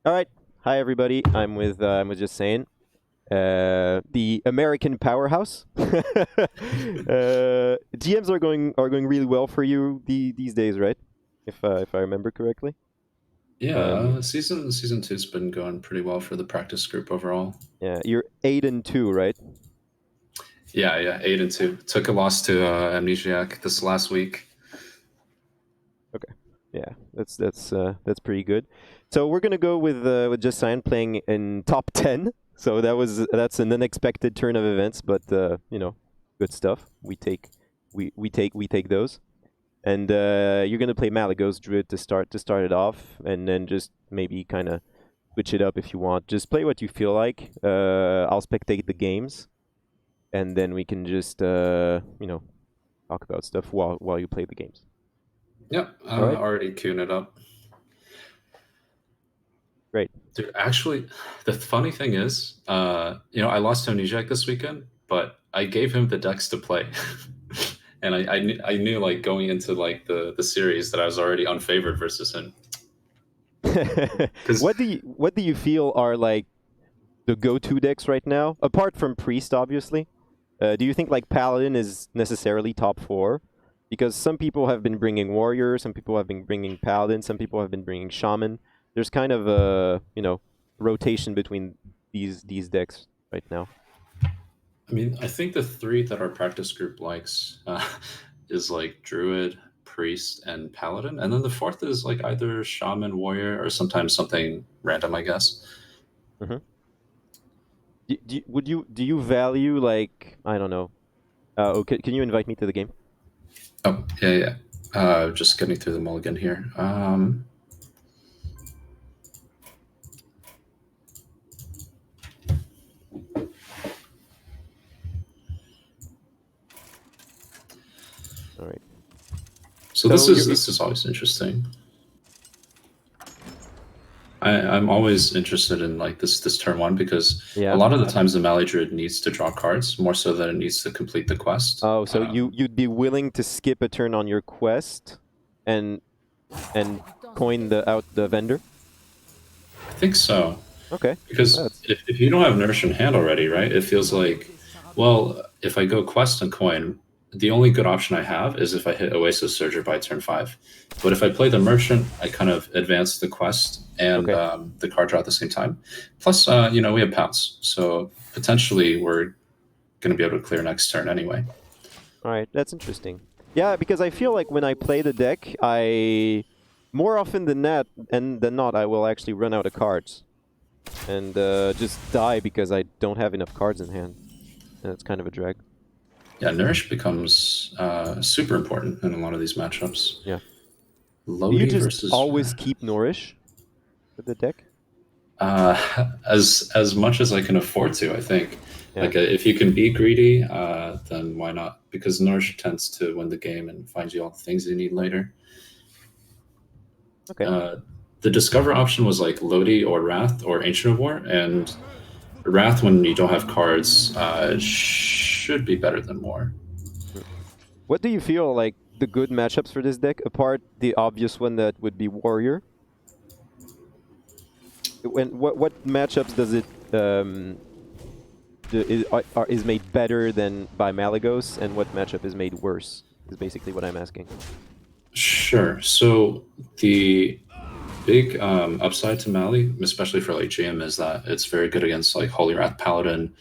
All right. Hi everybody. I'm with Justsaiyan, the American powerhouse. GMs are going really well for you these days, right? If I remember correctly. Yeah, season two's been going pretty well for the practice group overall. Yeah, you're 8-2, right? Yeah, 8-2. Took a loss to Amnesiac this last week. Okay. Yeah, that's pretty good. So we're gonna go with Justsaiyan playing in top 10. So that's an unexpected turn of events, but you know, good stuff. We take those. And you're gonna play Malagos Druid to start it off, and then just maybe kind of switch it up if you want. Just play what you feel like. I'll spectate the games, and then we can just you know, talk about stuff while you play the games. Yep, All right, already queuing it up. great. Dude, actually, the funny thing is, I lost to Amnesiac this weekend, but I gave him the decks to play. And I knew like going into like the series that I was already unfavored versus him. Because What do you feel are like the go-to decks right now, apart from Priest, obviously? Do you think like Paladin is necessarily top 4? Because some people have been bringing Warrior, some people have been bringing Paladin, some people have been bringing Shaman. There's kind of a, you know, rotation between these decks right now. I mean, I think the three that our practice group likes is like Druid, Priest, and Paladin, and then the fourth is like either Shaman, Warrior, or sometimes something random, I guess. Mm-hmm. Do you value like, I don't know? Okay, can you invite me to the game? Oh yeah. Just getting through the mulligan here. All right. So So this is always interesting. I'm always interested in like this turn one because a yeah. lot of the times the Mali Druid needs to draw cards more so than it needs to complete the quest. Oh, so you'd be willing to skip a turn on your quest, and and coin the vendor? I think so. Okay, Because that's if you don't have Nourish in hand already, right, it feels like, well, if I go quest and coin, the only good option I have is if I hit Oasis Surger by turn 5. But if I play the Merchant, I kind of advance the quest and okay. the card draw at the same time. Plus, we have Pounce, so potentially we're going to be able to clear next turn anyway. All right, that's interesting. Yeah, because I feel like when I play the deck, I more often than not, I will actually run out of cards and just die because I don't have enough cards in hand, and it's kind of a drag. Yeah, Nourish becomes super important in a lot of these matchups. Yeah. Do you Lodi just versus always keep Nourish with the deck? as much as I can afford to. I think Yeah. like if you can be greedy, then why not? Because Nourish tends to win the game and find you all the things you need later. Okay. Uh, the Discover option was like Lodi or Wrath or Ancient of War, and Wrath when you don't have cards should be better than War. Mm. What do you feel like the good matchups for this deck, apart the obvious one that would be Warrior? What matchups does it is made better than by Malagos, and what matchup is made worse? Is basically what I'm asking. Sure. So the big upside to Mali, especially for late GM, is that it's very good against like Holy Wrath Paladin.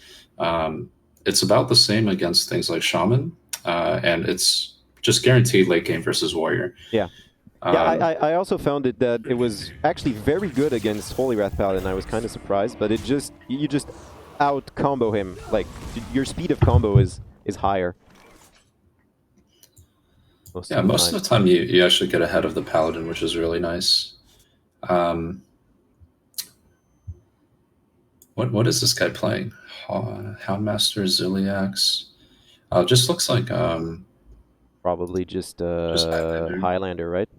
It's about the same against things like Shaman, and it's just guaranteed late game versus Warrior. Yeah. Yeah, I also found it that it was actually very good against Holy Wrath Paladin. I was kind of surprised, but you just out combo him. Like your speed of combo is higher most Yeah, of the most time. of the time you actually get ahead of the Paladin, which is really nice. Um, what is this guy playing? Houndmaster, Ziliax. Just looks like Probably just Highlander. Highlander, right?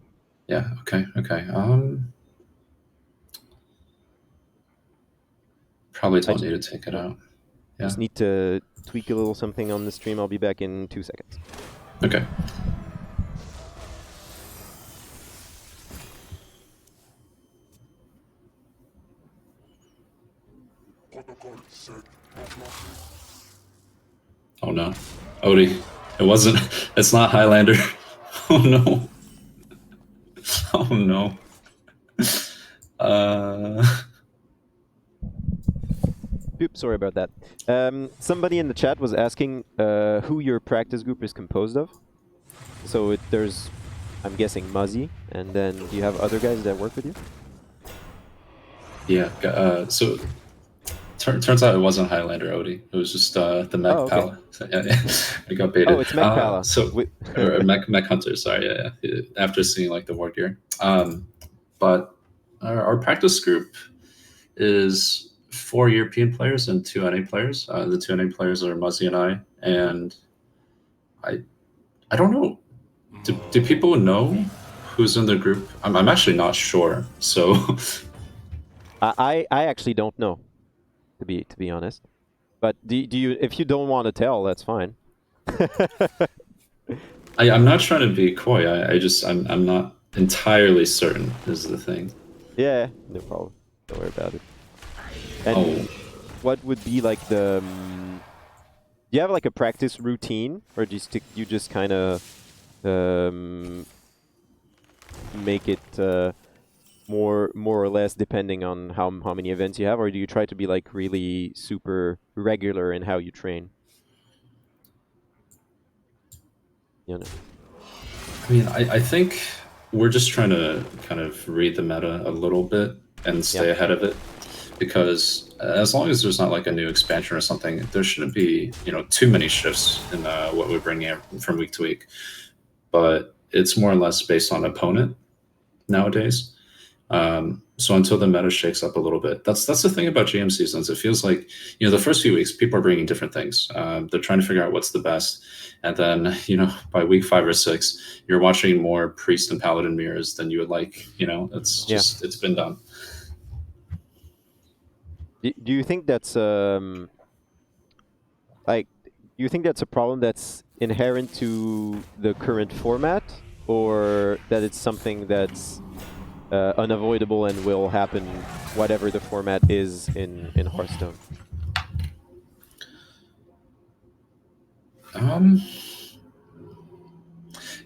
Yeah. Okay. Probably I telling you to take it out. Yeah. just need to tweak a little something on the stream. I'll be back in 2 seconds. Okay. Oh no. Odie. It wasn't. It's not Highlander. Oh no. Oh no. Oops, sorry about that. Somebody in the chat was asking who your practice group is composed of. So there's, I'm guessing, Muzzy, and then do you have other guys that work with you? Yeah. So turns out it wasn't Highlander, Odie. It was just the Mech Pala. So, yeah, I got baited. Oh, it's Mech Pala. Or Mech Hunter. Sorry, yeah. After seeing like the war gear, but our practice group is 4 European players and 2 NA players. The 2 NA players are Muzzy and I don't know. Do people know who's in the group? I'm actually not sure. So I actually don't know, to be honest. But do you, if you don't want to tell, that's fine. I'm not trying to be coy. I'm not entirely certain is the thing. Yeah, no problem. Don't worry about it. And what would be like the... do you have like a practice routine, or do you just kind of make it more or less depending on how many events you have, or do you try to be like really super regular in how you train? You know. I mean, I think we're just trying to kind of read the meta a little bit and stay ahead of it, because as long as there's not like a new expansion or something, there shouldn't be, you know, too many shifts in what we bring in from week to week. But it's more or less based on opponent nowadays. So until the meta shakes up a little bit, that's the thing about GM seasons. It feels like, you know, the first few weeks people are bringing different things. They're trying to figure out what's the best, and then, you know, by week 5 or 6, you're watching more priest and paladin mirrors than you would like. You know, it's just it's been done. Do you think that's like, do you think that's a problem that's inherent to the current format, or that it's something that's unavoidable and will happen whatever the format is in Hearthstone?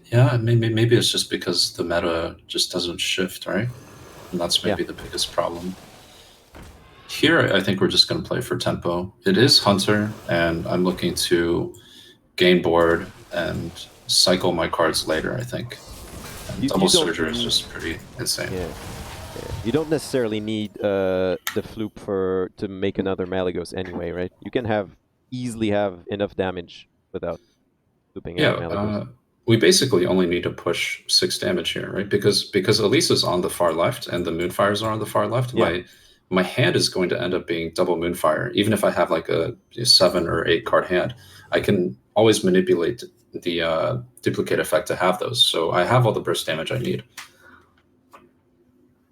Yeah, maybe it's just because the meta just doesn't shift, right? And that's maybe the biggest problem. Here, I think we're just going to play for tempo. It is Hunter, and I'm looking to gain board and cycle my cards later, I think. And double Surger is just pretty insane. Yeah. You don't necessarily need the Floop to make another Malygos anyway, right? You can easily have enough damage without looping out Malygos. We basically only need to push 6 damage here, right? Because Elisa's on the far left and the Moonfires are on the far left. My hand is going to end up being double Moonfire. Even if I have like a 7 or 8 card hand, I can always manipulate the duplicate effect to have those. So I have all the burst damage I need.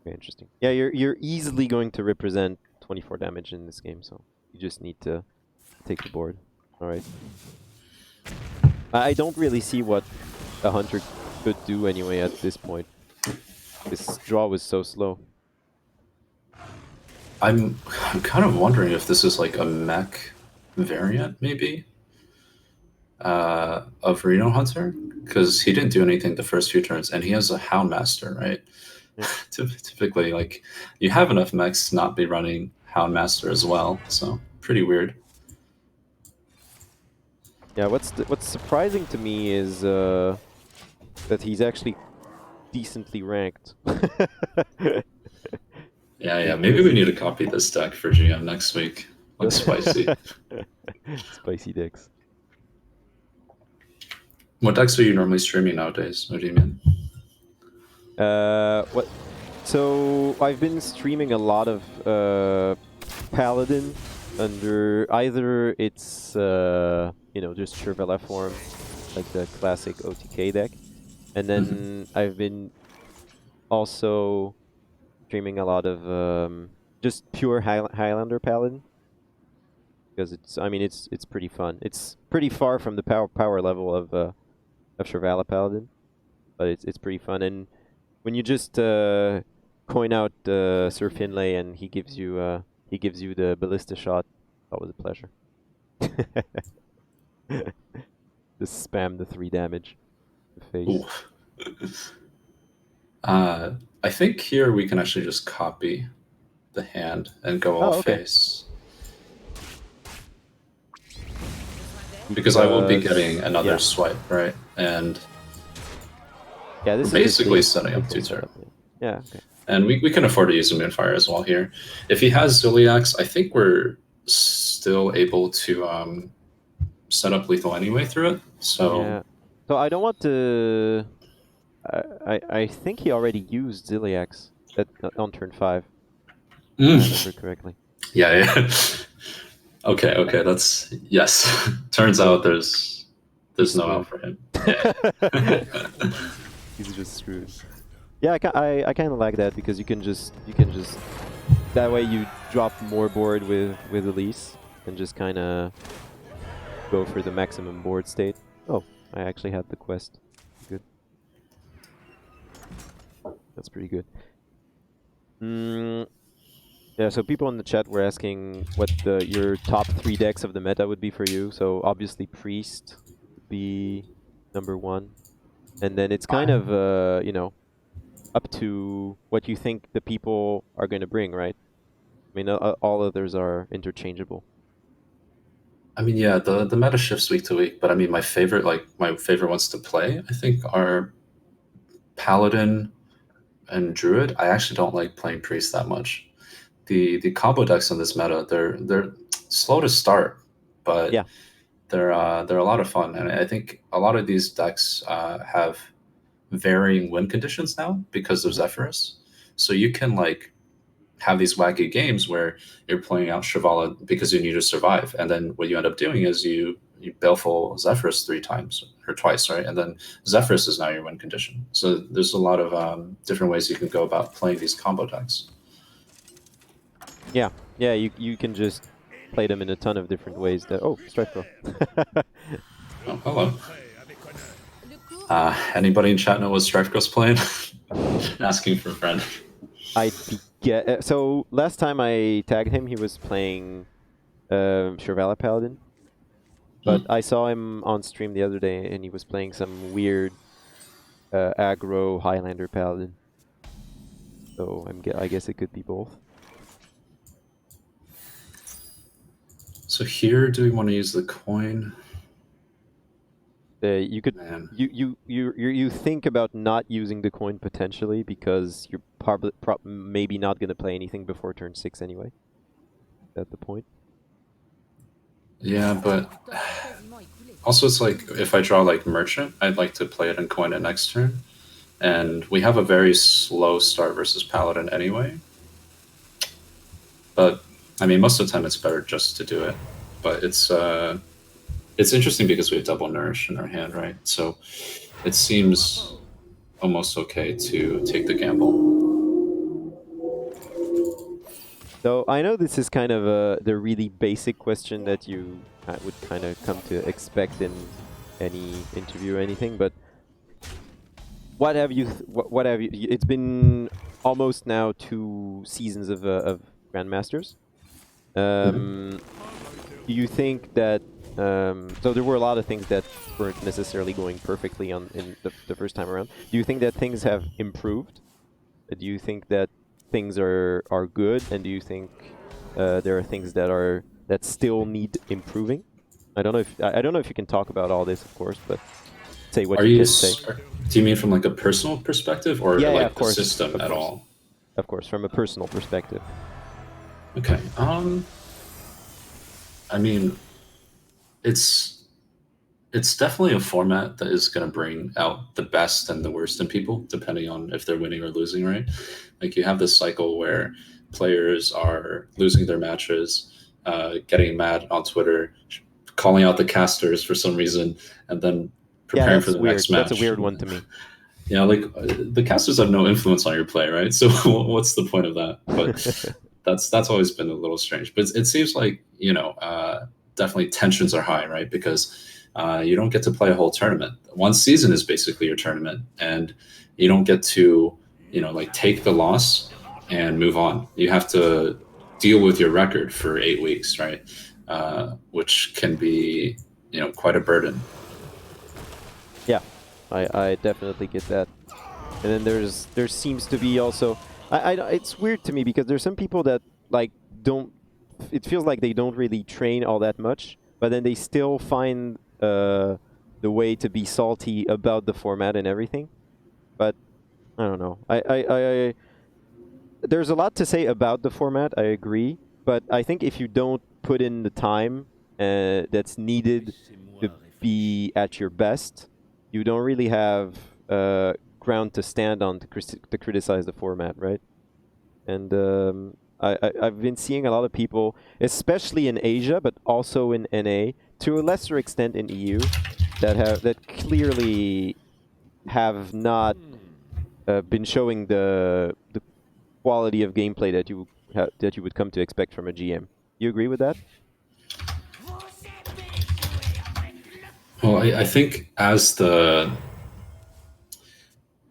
Very interesting. Yeah, you're easily going to represent 24 damage in this game, so you just need to take the board. All right. I don't really see what a Hunter could do anyway at this point. This draw was so slow. I'm kind of wondering if this is like a mech variant, maybe, of Reno Hunter, because he didn't do anything the first few turns, and he has a Houndmaster, right? Yeah. Typically, like, you have enough mechs to not be running Houndmaster as well, so pretty weird. Yeah, what's surprising to me is that he's actually decently ranked. Yeah, maybe we need to copy this deck for GM next week. Looks spicy. Spicy decks. What decks are you normally streaming nowadays? What do you mean? So I've been streaming a lot of Paladin under either it's you know, just Churvela form, like the classic OTK deck, and then I've been also streaming a lot of just pure Highlander Paladin, because it's pretty fun. It's pretty far from the power level of Churvela Paladin, but it's pretty fun. And when you just coin out Sir Finlay and he gives you he gives you the ballista shot. That was a pleasure. Just spam the 3 damage. The face. I think here we can actually just copy the hand and go all face. Because I will be getting another swipe, right? And yeah, this we're is basically setting up 2 turns. Yeah, okay. And we can afford to use a Moonfire as well here. If he has Ziliax, I think we're still able to set up lethal anyway through it. So yeah. So I don't want to... I think he already used Ziliax on turn 5. If I remember correctly. Yeah. Okay, that's... Yes. Turns out there's no out for him. Yeah. He's just screwed. Yeah, I kind of like that because you can just that way you drop more board with Elise and just kind of go for the maximum board state. Oh, I actually had the quest. Good. That's pretty good. Yeah, so people in the chat were asking what your top 3 decks of the meta would be for you. So obviously Priest would be number 1, and then it's kind of you know, up to what you think the people are going to bring, right? I mean, all others are interchangeable. I mean, yeah, the meta shifts week to week, but I mean, my favorite ones to play, I think, are Paladin and Druid. I actually don't like playing Priest that much. The combo decks in this meta, they're slow to start, but yeah, they're a lot of fun, and I think a lot of these decks have varying win conditions now because of Zephyrus. So you can like have these wacky games where you're playing out Shivala because you need to survive, and then what you end up doing is you Baleful Zephyrus 3 times or twice, right? And then Zephyrus is now your win condition. So there's a lot of different ways you can go about playing these combo decks. Yeah, you can just play them in a ton of different ways. Oh, Strife Pro. Oh, hello. Anybody in chat know what Strife Girl's playing? Asking for a friend. So last time I tagged him, he was playing Shivala Paladin. But I saw him on stream the other day, and he was playing some weird aggro Highlander Paladin. So I guess it could be both. So here, do we want to use the coin? You could you think about not using the coin potentially because you're maybe not going to play anything before turn 6 anyway. Is that the point? Yeah, but also it's like if I draw like Merchant, I'd like to play it and coin it next turn, and we have a very slow start versus Paladin anyway. But I mean, most of the time it's better just to do it. But it's interesting because we have double Nourish in our hand, right? So it seems almost okay to take the gamble. So I know this is kind of the really basic question that you would kind of come to expect in any interview or anything, but what have you? It's been almost now 2 seasons of Grandmasters. Do you think that? So there were a lot of things that weren't necessarily going perfectly in the first time around. Do you think that things have improved? Do you think that things are good, and do you think there are things that still need improving? I don't know if you can talk about all this, of course, but say what you can say. Do you mean from like a personal perspective, or like the system at all? Of course, from a personal perspective. Okay. I mean, it's definitely a format that is going to bring out the best and the worst in people, depending on if they're winning or losing, right? Like you have this cycle where players are losing their matches, getting mad on Twitter, calling out the casters for some reason, and then preparing for the next match. That's a weird one to me. Yeah, like the casters have no influence on your play, right? So what's the point of that? But that's always been a little strange. But it seems like, you know, definitely tensions are high, right? Because you don't get to play a whole tournament. One season is basically your tournament, and you don't get to, you know, like take the loss and move on. You have to deal with your record for 8 weeks, right? Which can be, quite a burden. Yeah, I definitely get that. And then there seems to be also, it's weird to me because there's some people that like don't, it feels like they don't really train all that much, but then they still find the way to be salty about the format and everything. But I don't know. There's a lot to say about the format, I agree, but I think if you don't put in the time that's needed to be at your best, you don't really have ground to stand on to criticize the format, right? And I've been seeing a lot of people, especially in Asia, but also in NA, to a lesser extent in EU, that clearly have not been showing the quality of gameplay that you would come to expect from a GM. You agree with that? Well, I think as the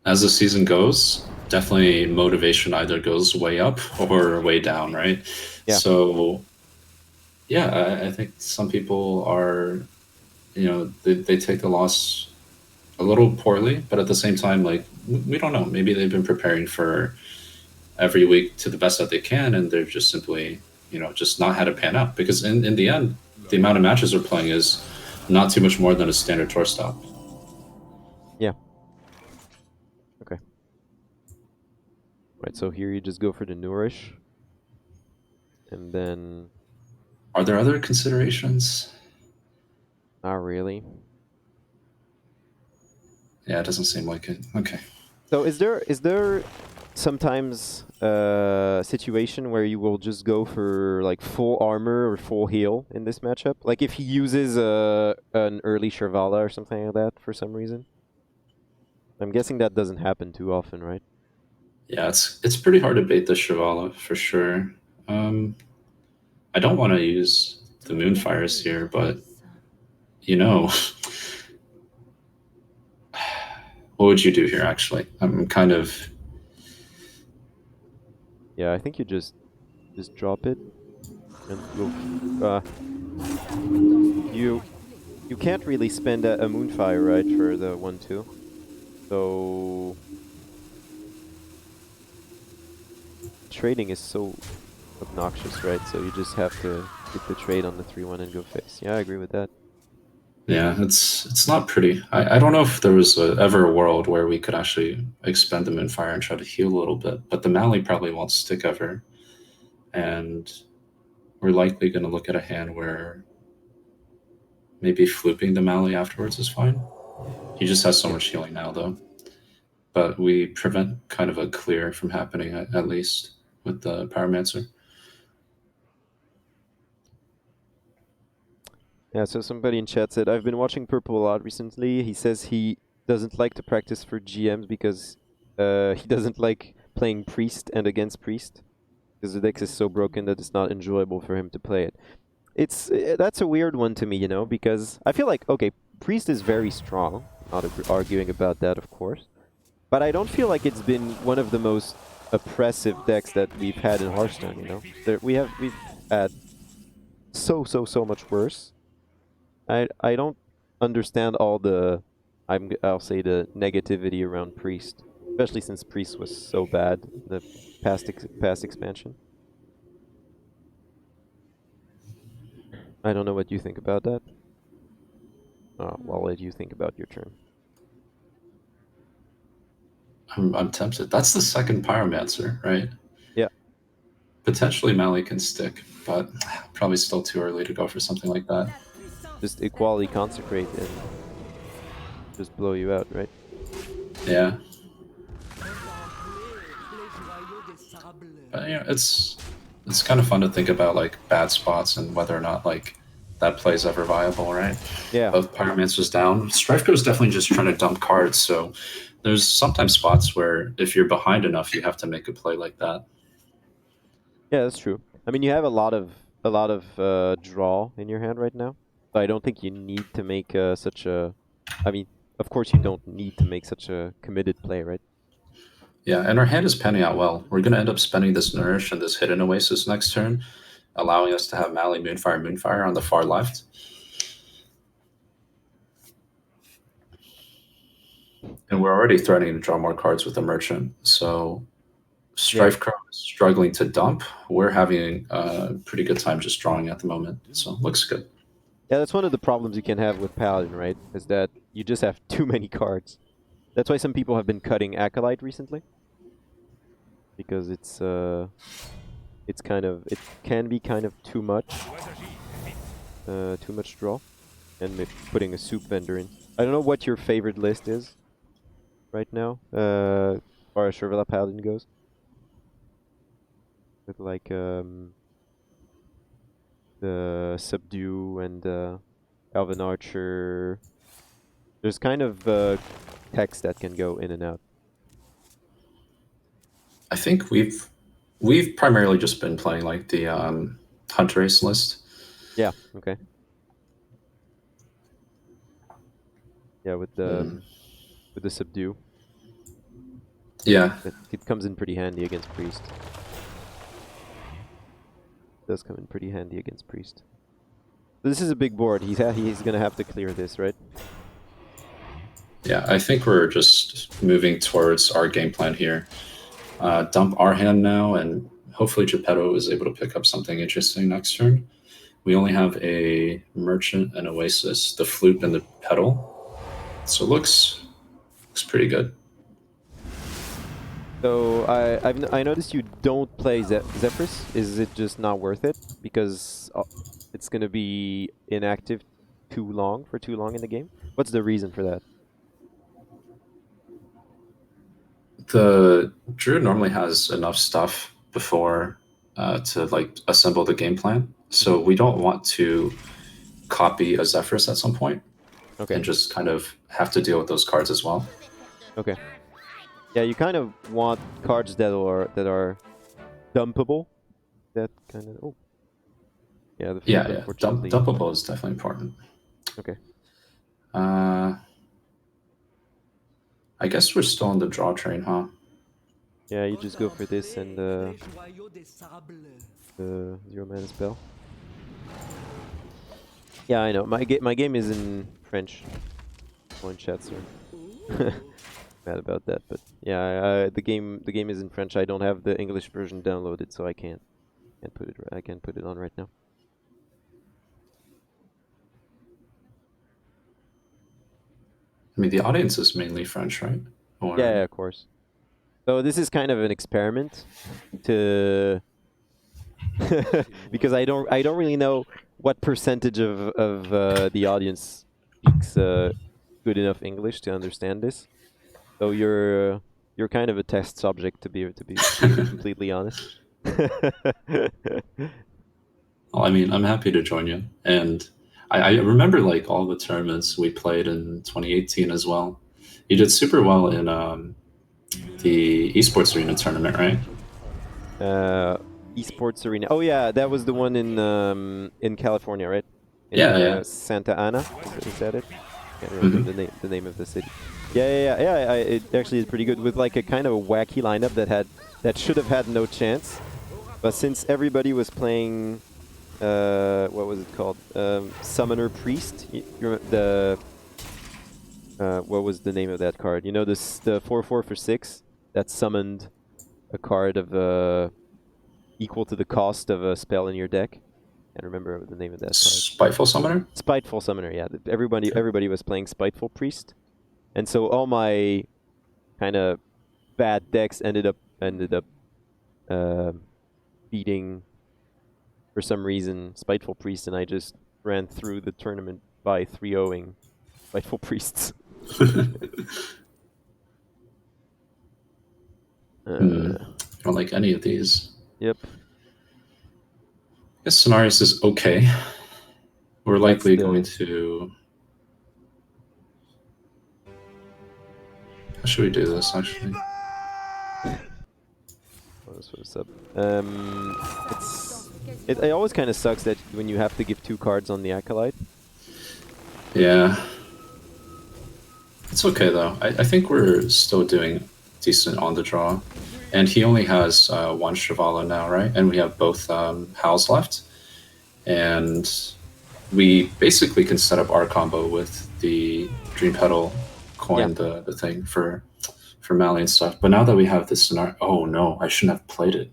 season goes, definitely motivation either goes way up or way down, right? Yeah. So, yeah, I think some people are, they take the loss a little poorly, but at the same time, like, we don't know. Maybe they've been preparing for every week to the best that they can, and they're just simply, just not had it pan out. Because in the end, the amount of matches they're playing is not too much more than a standard tour stop. Yeah. Okay. Right, so here you just go for the nourish. And then... Are there other considerations? Not really. Yeah, it doesn't seem like it. Okay. So is there sometimes a situation where you will just go for like full armor or full heal in this matchup? Like if he uses an early Shirvala or something like that for some reason? I'm guessing that doesn't happen too often, right? Yeah, it's pretty hard to bait the Shivala for sure. I don't want to use the Moonfires here, but what would you do here? Actually, I'm kind of. Yeah, I think you just drop it and go. You can't really spend a Moonfire, right, for the 1/2. So trading is so obnoxious, right? So you just have to get the trade on the 3/1 and go face. Yeah, I agree with that. Yeah, it's not pretty. I don't know if there was ever a world where we could actually expend the Moonfire and try to heal a little bit, but the Mally probably won't stick ever, and we're likely going to look at a hand where maybe flooping the Mally afterwards is fine. He just has so much healing now, though. But we prevent kind of a clear from happening, at least, with the Pyromancer. Yeah, so somebody in chat said, I've been watching Purple a lot recently. He says he doesn't like to practice for GMs because he doesn't like playing Priest and against Priest. Because the deck is so broken that it's not enjoyable for him to play it. That's a weird one to me, because I feel like, okay, Priest is very strong. Not arguing about that, of course. But I don't feel like it's been one of the most oppressive decks that we've had in HearthStone, We've had so much worse. I don't understand all the I'll say the negativity around Priest, especially since Priest was so bad in the past expansion. I don't know what you think about that. I'll let you think about your turn. I'm tempted. That's the second Pyromancer, right? Yeah. Potentially Mally can stick, but probably still too early to go for something like that. Just equality consecrate and just blow you out, right? Yeah. But it's kind of fun to think about like bad spots and whether or not like that play is ever viable, right? Yeah. Both Pyromancers down. Strife is definitely just trying to dump cards, so there's sometimes spots where if you're behind enough, you have to make a play like that. Yeah, that's true. I mean, you have a lot of draw in your hand right now, so I don't think you need to make such a. I mean, of course you don't need to make such a committed play, right? Yeah, and our hand is panning out well. We're going to end up spending this Nourish and this Hidden Oasis next turn, allowing us to have Mali, Moonfire, Moonfire on the far left. And we're already threatening to draw more cards with the Merchant. So Strife Crow is struggling to dump. We're having a pretty good time just drawing at the moment. So looks good. Yeah, that's one of the problems you can have with Paladin, right? Is that you just have too many cards. That's why some people have been cutting Acolyte recently. Because it's kind of, it can be kind of too much draw, and maybe putting a soup vendor in. I don't know what your favorite list is right now, as far as Shrivel Paladin goes. With like the Subdue and Elven Archer. There's kind of text that can go in and out. I think we've primarily just been playing like the Hunt Race list. Yeah. Okay. Yeah, with the Subdue. Yeah. It comes in pretty handy against Priest. It does come in pretty handy against Priest. This is a big board. He's gonna have to clear this, right? Yeah, I think we're just moving towards our game plan here. Dump our hand now, and hopefully Geppetto is able to pick up something interesting next turn. We only have a Merchant, an Oasis, the Flute, and the Petal. So it looks pretty good. So I noticed you don't play Zephyrus. Is it just not worth it because it's gonna be inactive too long in the game? What's the reason for that? The Druid normally has enough stuff before to like assemble the game plan, so we don't want to copy a Zephyrus at some point. Okay. And just kind of have to deal with those cards as well. Okay. Yeah, you kind of want cards that are dumpable. That kind of yeah. Dumpable is definitely important. Okay. I guess we're still on the draw train, huh? Yeah, you just go for this and the 0-mana spell. Yeah, I know. My game is in French. One chat, sir. Mad about that, but yeah, the game is in French. I don't have the English version downloaded, so I can't put it on right now. I mean, the audience is mainly French, right? Or... Yeah, of course. So this is kind of an experiment to because I don't really know what percentage of the audience speaks good enough English to understand this. So you're kind of a test subject to be completely honest. Well, I mean, I'm happy to join you, and I remember like all the tournaments we played in 2018 as well. You did super well in the esports arena tournament, right? Esports arena. Oh yeah, that was the one in California, right? Yeah. Santa Ana. Is that it? I can't remember the name of the city. Yeah. It actually is pretty good with like a kind of a wacky lineup that should have had no chance, but since everybody was playing, what was it called? Summoner Priest. What was the name of that card? You know, the 4/4 for 6 that summoned a card of equal to the cost of a spell in your deck. I can't remember the name of that card. Spiteful Summoner? Spiteful Summoner, yeah. Everybody was playing Spiteful Priest. And so all my kind of bad decks ended up beating, for some reason, Spiteful Priest, and I just ran through the tournament by 3-0ing Spiteful Priests. I don't like any of these. Yep. I guess Cenarius is okay. We're likely going to... How should we do this, actually? What's up? It always kind of sucks that when you have to give 2 cards on the Acolyte. Yeah. It's okay, though. I think we're still doing decent on the draw. And he only has one Shivalo now, right? And we have both Howls left. And we basically can set up our combo with the Dream Petal coin, the thing for Mally and stuff. But now that we have this scenario, oh no, I shouldn't have played it.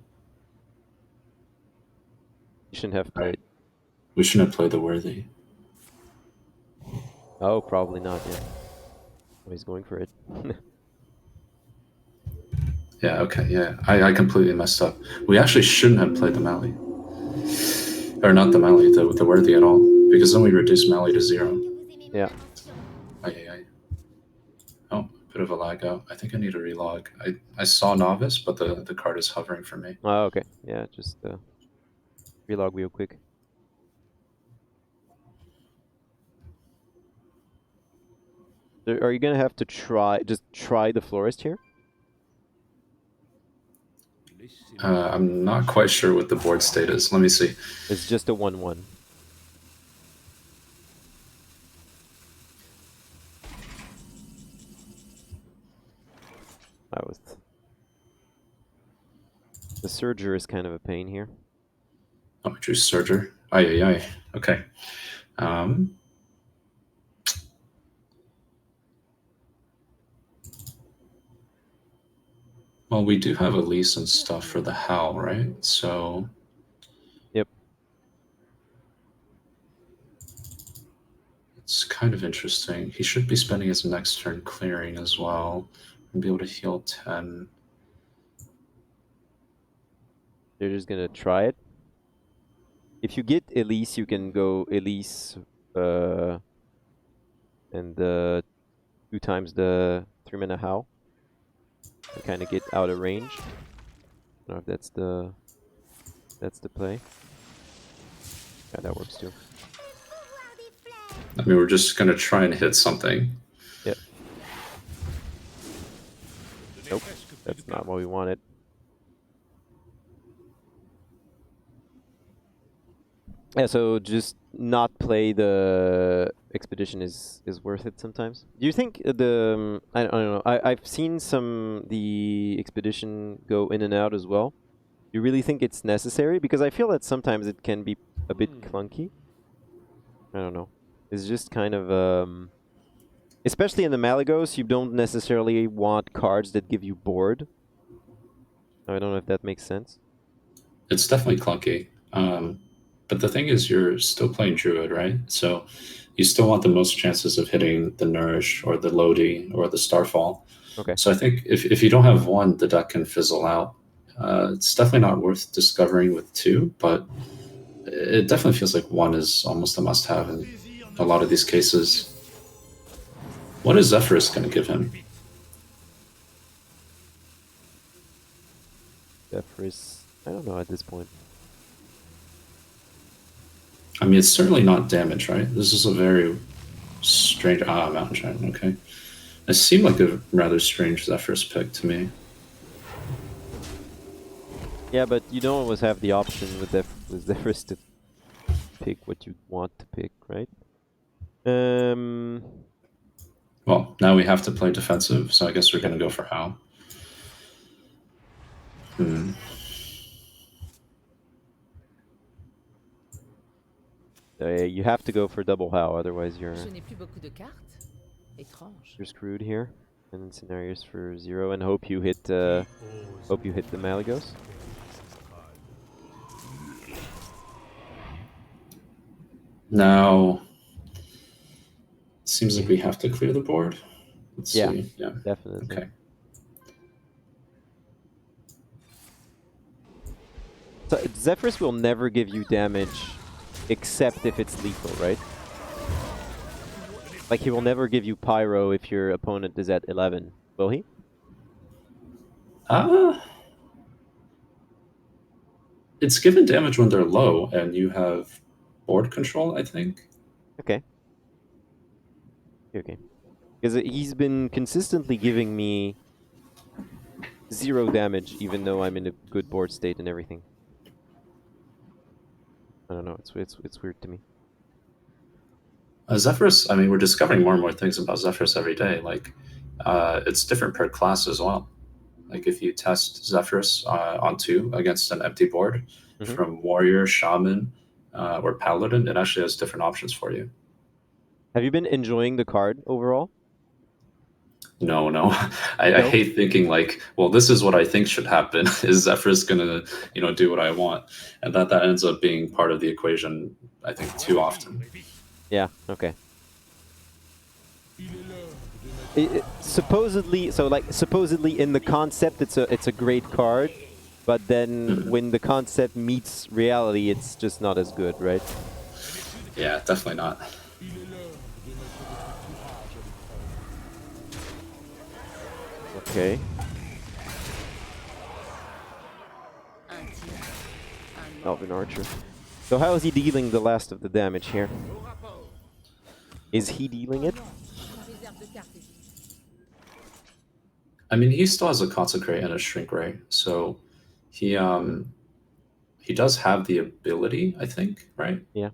You shouldn't have played. We shouldn't have played the Worthy. Oh, probably not, yeah. Oh, he's going for it. Yeah, okay, yeah. I completely messed up. We actually shouldn't have played the Mally. Or not the Mally, the Worthy at all. Because then we reduce Mally to 0. Yeah. Oh, bit of a lag out. I think I need a relog. I saw Novice, but the card is hovering for me. Oh, okay. Yeah, just relog real quick. Are you gonna have to just try the Florist here? I'm not quite sure what the board state is. Let me see. It's just a 1/1. That was the Surger is kind of a pain here. Oh, I drew Surger. Aye. Okay. Well, we do have Elise and stuff for the Howl, right? So... Yep. It's kind of interesting. He should be spending his next turn clearing as well. And be able to heal 10. They're just gonna try it. If you get Elise, you can go Elise and 2 times the 3-mana Howl. To kind of get out of range. I don't know if that's the play. Yeah, that works too. I mean, we're just gonna try and hit something. Yep. Nope, that's not what we wanted. Yeah, so just not play the expedition is worth it sometimes. Do you think the I don't know. I've seen the expedition go in and out as well. Do you really think it's necessary? Because I feel that sometimes it can be a bit clunky. I don't know. It's just kind of especially in the Malagos, you don't necessarily want cards that give you board. I don't know if that makes sense. It's definitely clunky. But the thing is, you're still playing Druid, right? So you still want the most chances of hitting the Nourish or the Lodi or the Starfall. Okay. So I think if you don't have one, the deck can fizzle out. It's definitely not worth discovering with 2, but it definitely feels like 1 is almost a must-have in a lot of these cases. What is Zephyrus going to give him? Zephyrus, I don't know at this point. I mean, it's certainly not damage, right? This is a very strange... Mountain Giant, okay. It seemed like a rather strange Zephyrus pick to me. Yeah, but you don't always have the option with Zephyrus to pick what you want to pick, right? Well, now we have to play defensive, so I guess we're going to go for Howl. You have to go for double Howl, otherwise you're screwed here. And then scenarios for 0, and hope you hit the Malagos. Now, it seems like we have to clear the board. Let's see. Yeah, definitely. Okay. So Zephyrus will never give you damage except if it's lethal, right? Like, he will never give you Pyro if your opponent is at 11, will he? It's given damage when they're low, and you have board control, I think. Okay. Okay. Because he's been consistently giving me 0 damage, even though I'm in a good board state and everything. I don't know, it's weird to me. Zephyrus, I mean, we're discovering more and more things about Zephyrus every day. Like, it's different per class as well. Like if you test Zephyrus on 2 against an empty board from Warrior, Shaman, or Paladin, it actually has different options for you. Have you been enjoying the card overall? No. I hate thinking like, well, this is what I think should happen. Is Zephyrus gonna, do what I want? And that ends up being part of the equation, I think, too often. Yeah, okay. Supposedly in the concept it's a great card, but then when the concept meets reality, it's just not as good, right? Yeah, definitely not. Okay. Elven Archer. So how is he dealing the last of the damage here? Is he dealing it? I mean, he still has a Consecrate and a Shrink Ray, so he does have the ability, I think, right? Yeah.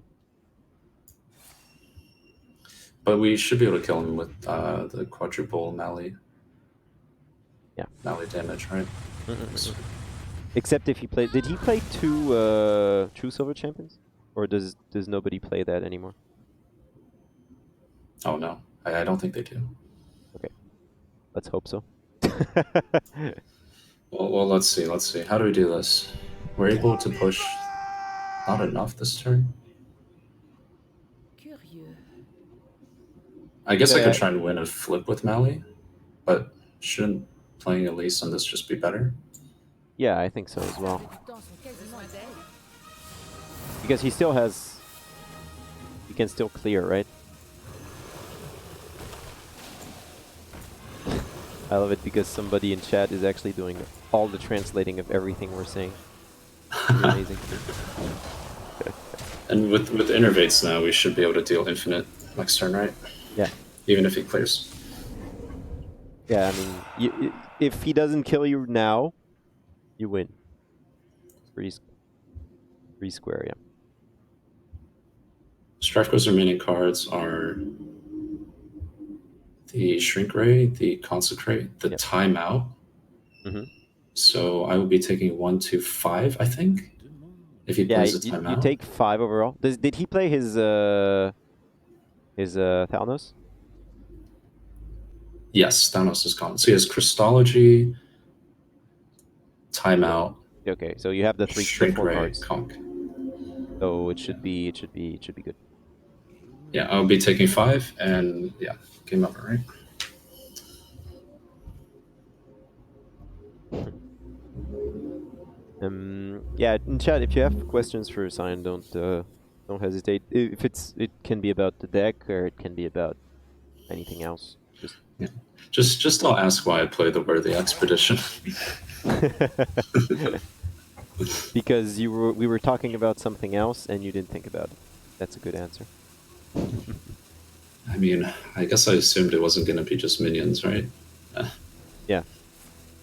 But we should be able to kill him with the quadruple Mali. Yeah. Mali damage, right? Except if he played... Did he play two True Silver Champions? Or does nobody play that anymore? Oh, no. I don't think they do. Okay. Let's hope so. Well, let's see. How do we do this? We're able to push not enough this turn. I guess I could try and win a flip with Mali, but shouldn't playing Elise on this just be better? Yeah, I think so as well. Because he still has... He can still clear, right? I love it because somebody in chat is actually doing all the translating of everything we're saying. Really amazing. And with Innervates now, we should be able to deal infinite next turn, right? Yeah. Even if he clears. Yeah, I mean, if he doesn't kill you now, you win. Three square, yeah. Strafko's remaining cards are the Shrink Ray, the Consecrate, the Timeout. So I will be taking 1, 2, 5, I think. If he plays a Timeout. You take 5 overall. Did he play his Thalnos? Yes, Thanos is gone. So he has Christology, Timeout. Okay, so you have the 3 Shrink Ray, cards. Conk. So it should be good. Yeah, I'll be taking 5, and yeah, game over, right? Yeah, in chat, if you have questions for Cyan, don't hesitate. If it can be about the deck, or it can be about anything else. Just don't ask why I play the Worthy Expedition. Because we were talking about something else and you didn't think about it. That's a good answer. I mean, I guess I assumed it wasn't going to be just minions, right? Yeah.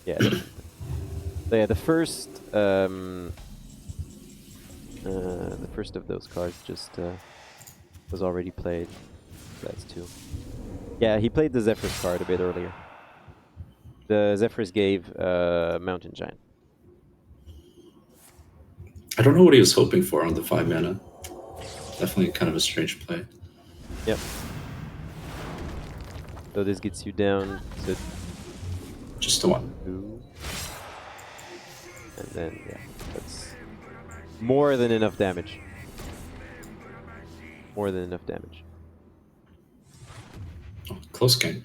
So yeah, the first of those cards just was already played. That's 2. Yeah, he played the Zephyrus card a bit earlier. The Zephyrus gave Mountain Giant. I don't know what he was hoping for on the 5 mana. Definitely kind of a strange play. Yep. So this gets you down to just to 1. 2. And then, yeah, that's more than enough damage. More than enough damage. Oh, close game.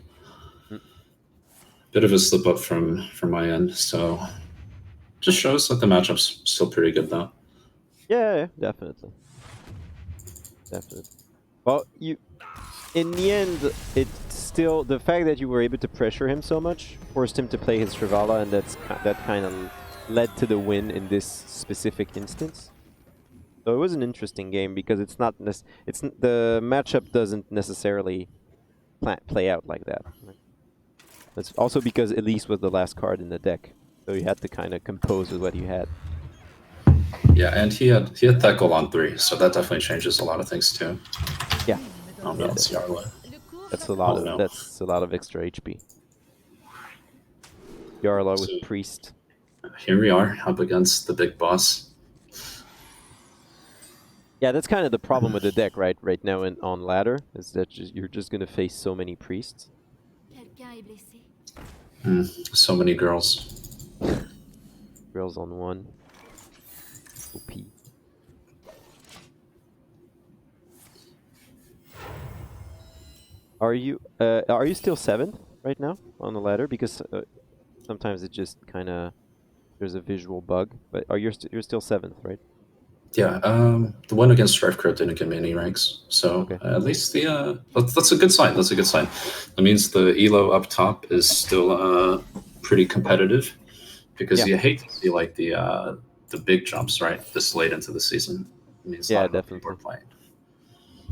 Bit of a slip up from my end, so just shows that the matchup's still pretty good, though. Yeah, definitely. Well, in the end, it's still the fact that you were able to pressure him so much forced him to play his Shrivala, and that kind of led to the win in this specific instance. So it was an interesting game because it's not the matchup doesn't necessarily play out like that. It's also because Elise was the last card in the deck, so you had to kind of compose with what you had. Yeah, and he had Thekol on 3, so that definitely changes a lot of things too. Yeah. Oh no, it's Yarla. That's a lot of extra HP. Yarla So with Priest. here we are up against the big boss. Yeah, that's kind of the problem with the deck, right? Right now on ladder, is that you're just gonna face so many priests. So many girls. Girls on one. OP. Are you still 7th right now on the ladder? Because sometimes it just kind of there's a visual bug. But you're still 7th, right? Yeah, the one against Strifecrow didn't give me any ranks, so Okay. at least the that's a good sign. That's a good sign. That means the elo up top is still pretty competitive, because Yeah. you hate to see like the big jumps right this late into the season. It means Yeah, not enough people are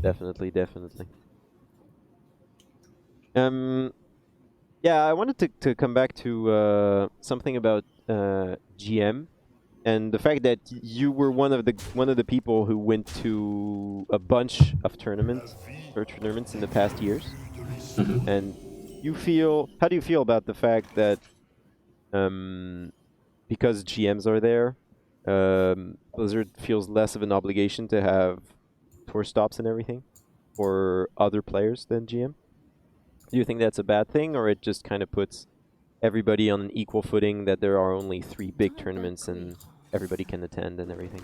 definitely. playing. Definitely. Yeah, I wanted to come back to something about GM. And the fact that you were one of the people who went to a bunch of tournaments in the past years, Mhm. and how do you feel about the fact that because GMs are there, Blizzard feels less of an obligation to have tour stops and everything for other players than GM? Do you think that's a bad thing, or it just kind of puts everybody on an equal footing, that there are only 3 big tournaments and everybody can attend and everything?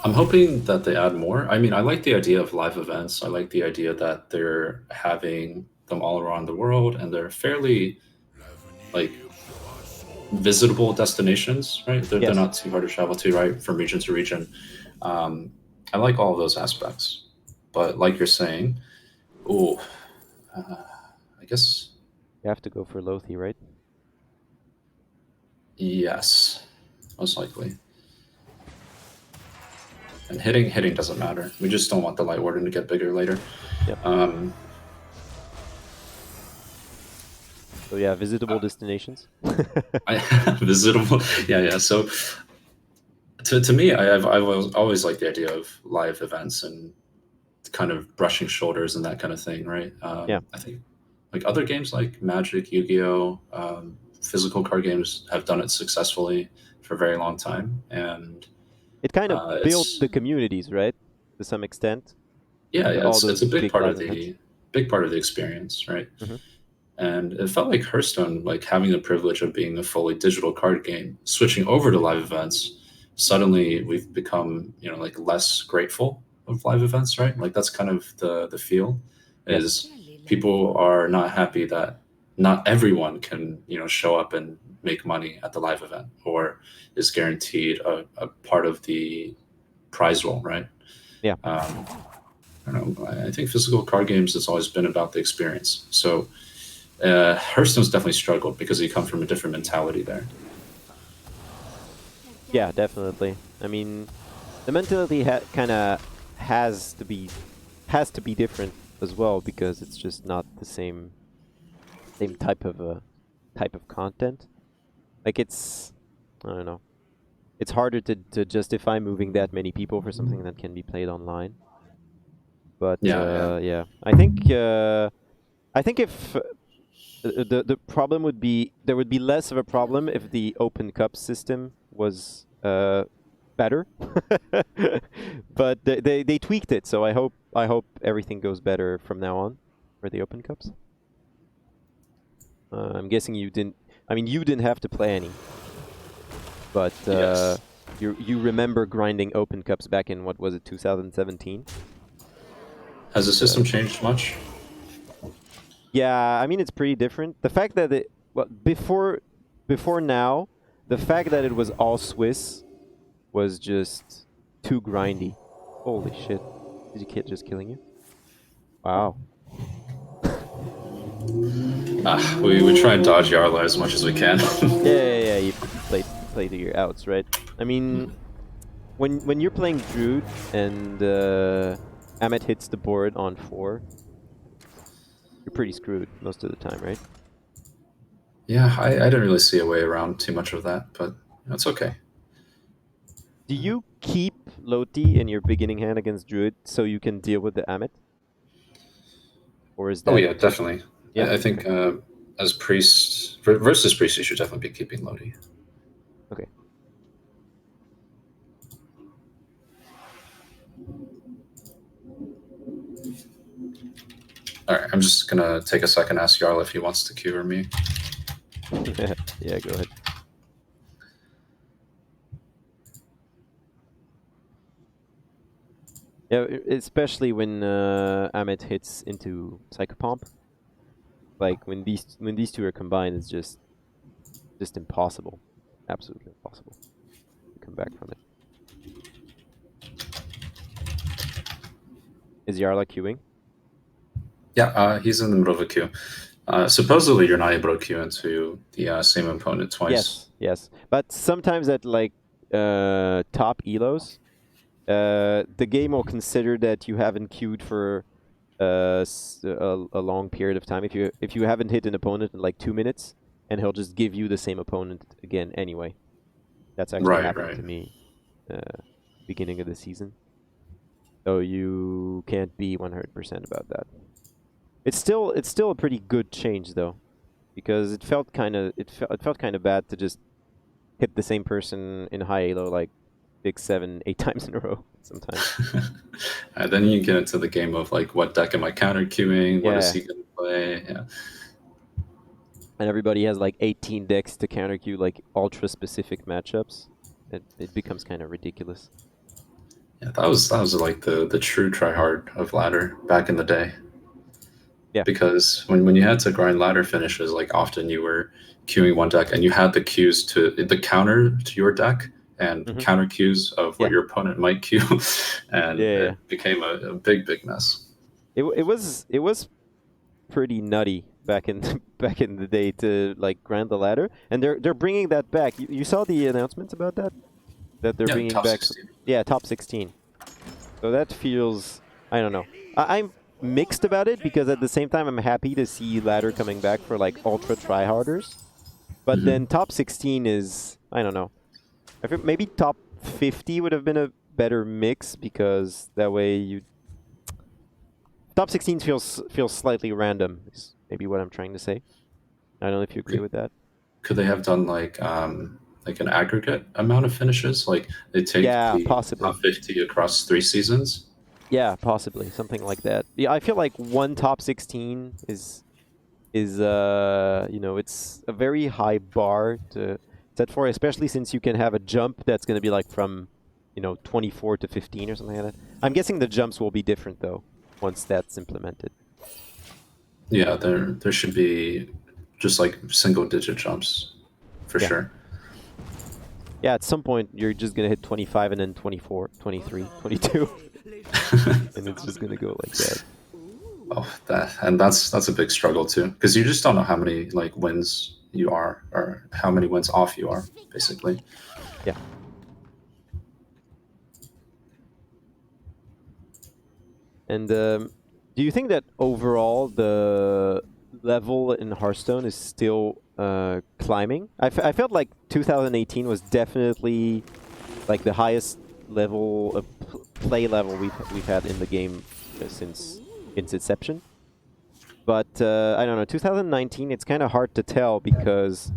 I'm hoping that they add more. I mean, I like the idea of live events. I like the idea that they're having them all around the world, and they're fairly like visitable destinations, right? They're Yes. not too hard to travel to, right, from region to region. I like all of those aspects, but like you're saying, I guess You have to go for Lothi, right? yes, most likely. And hitting doesn't matter. We just don't want the Light Warden to get bigger later. Yep. So yeah, visitable destinations. Visitable, yeah. So to me, I've always liked the idea of live events and kind of brushing shoulders and that kind of thing, right? Yeah. I think like other games like Magic, Yu-Gi-Oh, physical card games have done it successfully for a very long time, and It kind of built the communities, right? To some extent. Yeah, All it's those a big big part live of events. the experience, right? Mhm. And it felt like Hearthstone, like having the privilege of being a fully digital card game, switching over to live events. Suddenly, we've become like less grateful of live events, right? Like that's kind of the feel. Yes. Is people are not happy that not everyone can show up and make money at the live event, or is guaranteed a part of the prize roll, right? Yeah. I don't know. I think physical card games has always been about the experience. So Hearthstone's definitely struggled because you come from a different mentality there. Yeah, definitely. I mean, the mentality kind of has to be different as well, because it's just not the same type of content. Like I don't know. It's harder to justify moving that many people for something that can be played online. But Yeah. yeah, I think if the problem would be, there would be less of a problem if the open cup system was better. But they tweaked it, so I hope everything goes better from now on for the open cups. I'm guessing you didn't. I mean, you didn't have to play any, but Yes. you remember grinding open cups back in, what was it, 2017? Has the system changed much? Yeah, I mean, it's pretty different. The fact that before now, the fact that it was all Swiss was just too grindy. Holy shit. Is your kid just killing you? Wow. We try and dodge Yarla as much as we can. Yeah. You play to your outs, right? I mean, when you're playing Druid and Amit hits the board on 4, you're pretty screwed most of the time, right? Yeah, I didn't really see a way around too much of that, but it's okay. Do you keep Loti in your beginning hand against Druid so you can deal with the Amit? Or is that... Oh yeah, definitely. Yeah? I think Okay. as priest versus priest, you should definitely be keeping Lodi. Okay. All right, I'm just gonna take a second, ask Jarl if he wants to cure me. Yeah, go ahead. Yeah, especially when Amit hits into Psychopomp. Like when these two are combined, it's just impossible, absolutely impossible to come back from it. Is Yarla queuing? Yeah, he's in the middle of a queue. Supposedly, you're not able to queue into the same opponent twice. Yes. But sometimes at like top elos, the game will consider that you haven't queued for a long period of time. If you haven't hit an opponent in like 2 minutes, and he'll just give you the same opponent again anyway. That's actually happened to me beginning of the season. So you can't be 100% about that. It's still a pretty good change though, because it felt kind of bad to just hit the same person in high elo like 6, 7, 8 times in a row sometimes. And then you get into the game of like, what deck am I counter queuing? What is he gonna play? Yeah. And everybody has like 18 decks to counter queue like ultra specific matchups. It becomes kind of ridiculous. Yeah, that was like the true tryhard of ladder back in the day. Yeah. Because when you had to grind ladder finishes, like often you were queuing one deck and you had the queues to the counter to your deck and counter queues of what your opponent might queue, and it became a big mess. It was pretty nutty back in the day to like grind the ladder, and they're bringing that back. You saw the announcements about that they're bringing top back. 16. Yeah, top 16. So that feels, I don't know. I'm mixed about it because at the same time I'm happy to see ladder coming back for like ultra tryharders, but then top 16 is, I don't know. I think maybe top 50 would have been a better mix, because that way you top 16 feels slightly random, is maybe what I'm trying to say. I don't know if you agree with that. Could they have done like an aggregate amount of finishes? Like they take the possibly. top 50 across 3 seasons? Yeah, possibly. Something like that. Yeah, I feel like one top 16 is you know, it's a very high bar to set for, especially since you can have a jump that's going to be like from, you know, 24 to 15 or something like that. I'm guessing the jumps will be different though once that's implemented. Yeah, there should be just like single digit jumps for sure. Yeah, at some point you're just going to hit 25 and then 24, 23, 22. And it's just going to go like that. Oh, that's a big struggle too, because you just don't know how many like wins you are or how many wins off you are, basically. Yeah. And do you think that overall the level in Hearthstone is still climbing? I felt like 2018 was definitely like the highest level of play level we've had in the game since its inception. But I don't know, 2019 it's kind of hard to tell, because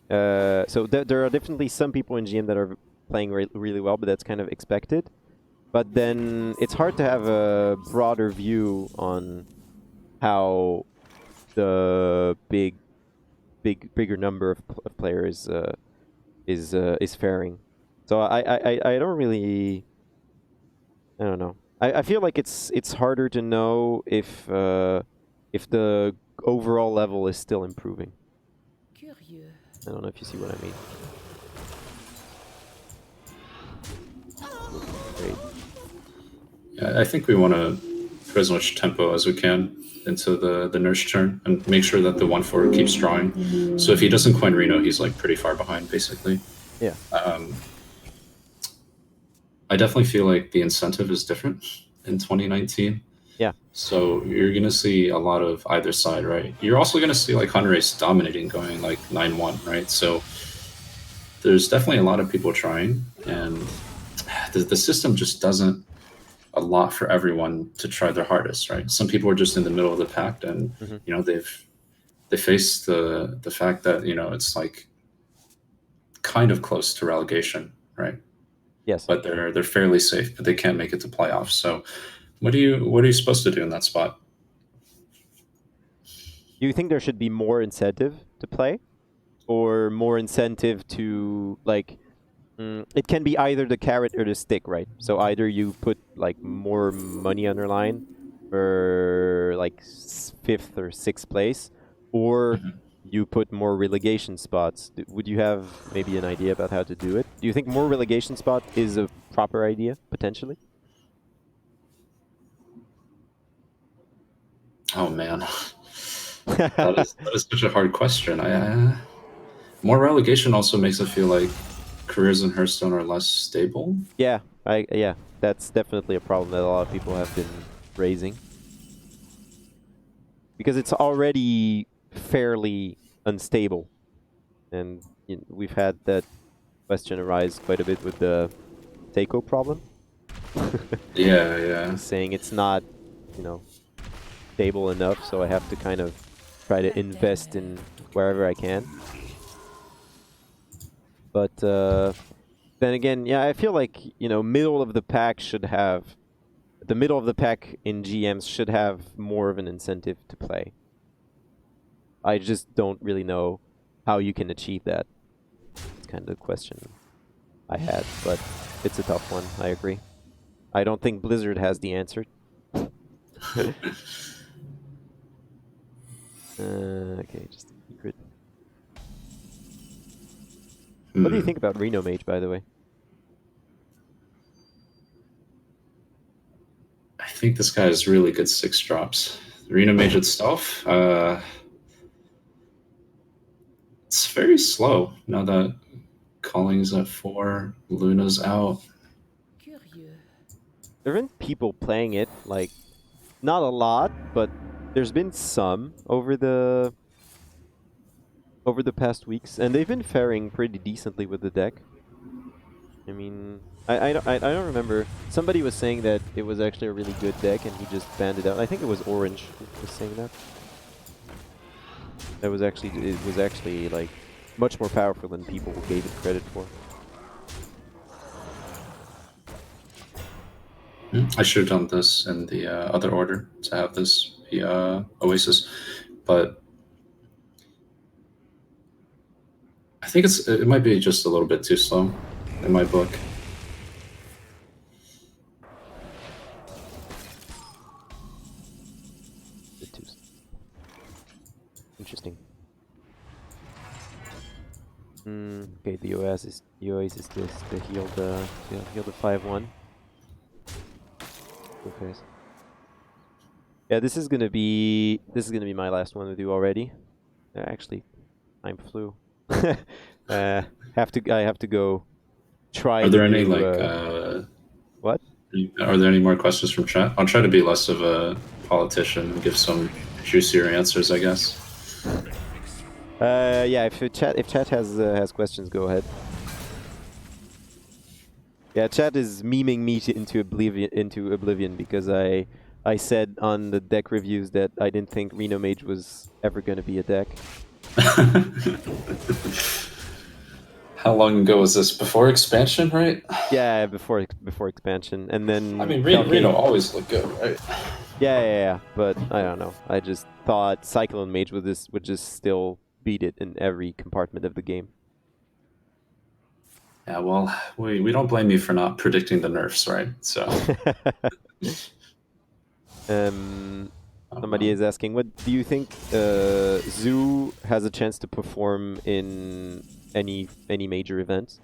so there are definitely some people in GM that are playing really well, but that's kind of expected. But then it's hard to have a broader view on how the bigger number of players is faring. So I don't really, I don't know. I feel like it's harder to know if the overall level is still improving. I don't know if you see what I mean. Great. I think we want to put as much tempo as we can into the nurse turn and make sure that the 1/4 keeps drawing. So if he doesn't coin Reno, he's like pretty far behind, basically. Yeah. I definitely feel like the incentive is different in 2019. Yeah. So you're gonna see a lot of either side, right? You're also gonna see like Hunrace dominating, going like 9-1, right? So there's definitely a lot of people trying, and the system just doesn't a lot for everyone to try their hardest, right? Some people are just in the middle of the pack, and you know they face the fact that, you know, it's like kind of close to relegation, right? Yes. But they're fairly safe, but they can't make it to playoffs. So what are you supposed to do in that spot? Do you think there should be more incentive to play, or more incentive to like? It can be either the carrot or the stick, right? So either you put like more money on your line for like fifth or sixth place, or Mhm. you put more relegation spots. Would you have maybe an idea about how to do it? Do you think more relegation spot is a proper idea potentially? Oh man, that is such a hard question. More relegation also makes it feel like careers in Hearthstone are less stable. Yeah, yeah, that's definitely a problem that a lot of people have been raising. Because it's already fairly unstable. And you know, we've had that question arise quite a bit with the Seiko problem. Yeah, yeah. Saying it's not, you know, stable enough, so I have to kind of try to invest in wherever I can. But then again, yeah, I feel like, you know, middle of the pack should have, the middle of the pack in GMs should have more of an incentive to play. I just don't really know how you can achieve that. It's kind of the question I had, but it's a tough one. I agree. I don't think Blizzard has the answer. Okay, just a secret. What do you think about Reno Mage, by the way? I think this guy has really good 6 drops. The Arena Mage itself, it's very slow now that Calling's at 4, Luna's out. There have been people playing it, like, not a lot, but there's been some over the past weeks, and they've been faring pretty decently with the deck. I mean, I don't remember. Somebody was saying that it was actually a really good deck, and he just banned it out. I think it was Orange who was saying that. It was actually like much more powerful than people gave it credit for. I should have done this in the other order to have this be Oasis, but I think it might be just a little bit too slow in my book. Interesting. Okay, the Oasis is just to heal the 5-1. Okay. Yeah, this is gonna be my last one with you already. Actually, time flew. I have to go try Are the there any new. What? Are there any more questions from chat? I'll try to be less of a politician and give some juicier answers, I guess. Yeah, if chat has questions, go ahead. Yeah, chat is memeing me into oblivion because I said on the deck reviews that I didn't think Reno Mage was ever going to be a deck. How long ago was this? Before expansion, right? Yeah, before expansion, and then I mean, Reno always looked good, right? Yeah, but I don't know. I just thought Cyclone Mage would just still beat it in every compartment of the game. Yeah, well, we don't blame you for not predicting the nerfs, right? So. Somebody is asking, what do you think Zoo has a chance to perform in any major event,